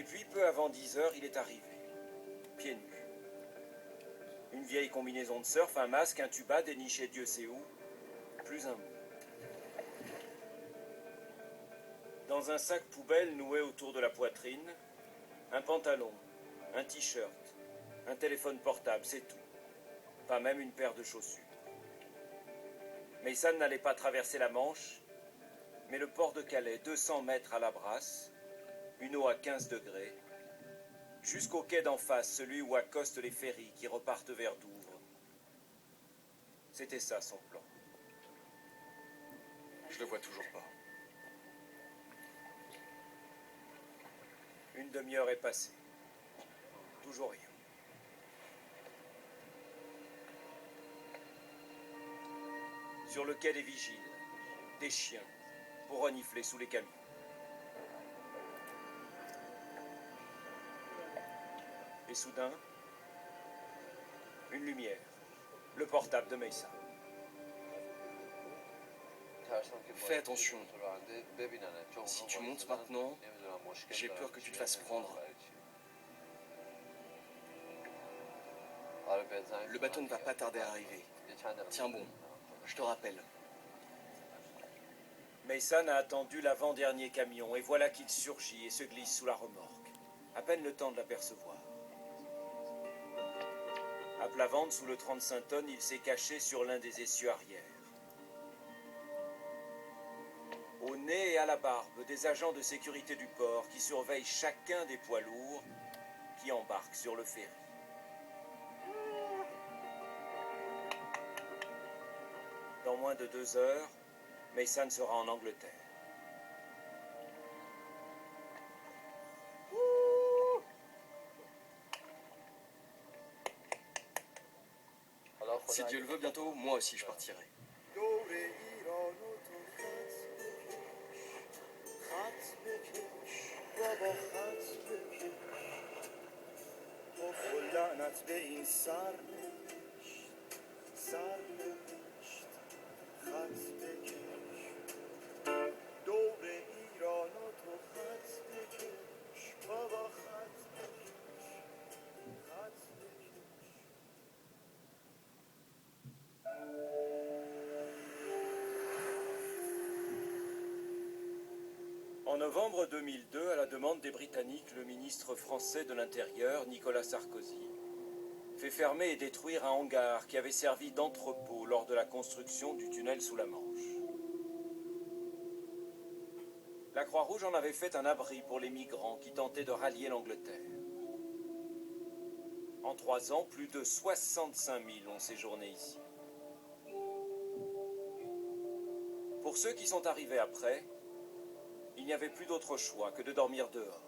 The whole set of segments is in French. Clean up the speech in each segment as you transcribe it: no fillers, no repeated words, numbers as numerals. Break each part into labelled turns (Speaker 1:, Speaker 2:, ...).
Speaker 1: puis, peu avant 10 heures, il est arrivé, pieds nus. Une vieille combinaison de surf, un masque, un tuba déniché Dieu sait où, plus un mot. Dans un sac poubelle noué autour de la poitrine, un pantalon, un t-shirt, un téléphone portable, c'est tout. Pas même une paire de chaussures. Mason n'allait pas traverser la Manche, mais le port de Calais, 200 mètres à la brasse, une eau à 15 degrés, jusqu'au quai d'en face, celui où accostent les ferries qui repartent vers Douvres. C'était ça son plan.
Speaker 2: Je le vois toujours pas.
Speaker 1: Une demi-heure est passée. Toujours rien. Sur le quai des vigiles, des chiens pour renifler sous les camions. Et soudain, une lumière. Le portable de Mason.
Speaker 2: Fais attention. Si tu montes maintenant, j'ai peur que tu te fasses prendre. Le bateau ne va pas tarder à arriver. Tiens bon, je te rappelle.
Speaker 1: Mason a attendu l'avant-dernier camion et voilà qu'il surgit et se glisse sous la remorque. À peine le temps de l'apercevoir. À plat ventre, sous le 35 tonnes, il s'est caché sur l'un des essieux arrière. Au nez et à la barbe, des agents de sécurité du port qui surveillent chacun des poids lourds qui embarquent sur le ferry. Dans moins de 2 heures, Mason sera en Angleterre.
Speaker 2: Si Dieu le veut, bientôt, moi aussi je partirai.
Speaker 1: En novembre 2002, à la demande des Britanniques, le ministre français de l'Intérieur, Nicolas Sarkozy, fait fermer et détruire un hangar qui avait servi d'entrepôt lors de la construction du tunnel sous la Manche. La Croix-Rouge en avait fait un abri pour les migrants qui tentaient de rallier l'Angleterre. En 3 ans, plus de 65 000 ont séjourné ici. Pour ceux qui sont arrivés après, il n'y avait plus d'autre choix que de dormir dehors,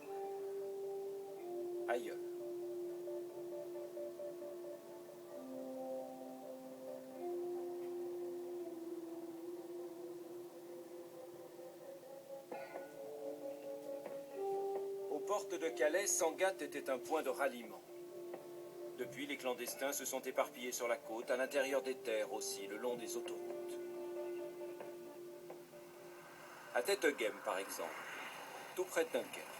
Speaker 1: ailleurs. Aux portes de Calais, Sangatte était un point de ralliement. Depuis, les clandestins se sont éparpillés sur la côte, à l'intérieur des terres aussi, le long des autoroutes. À Tetteghem, par exemple, tout près de Dunkerque.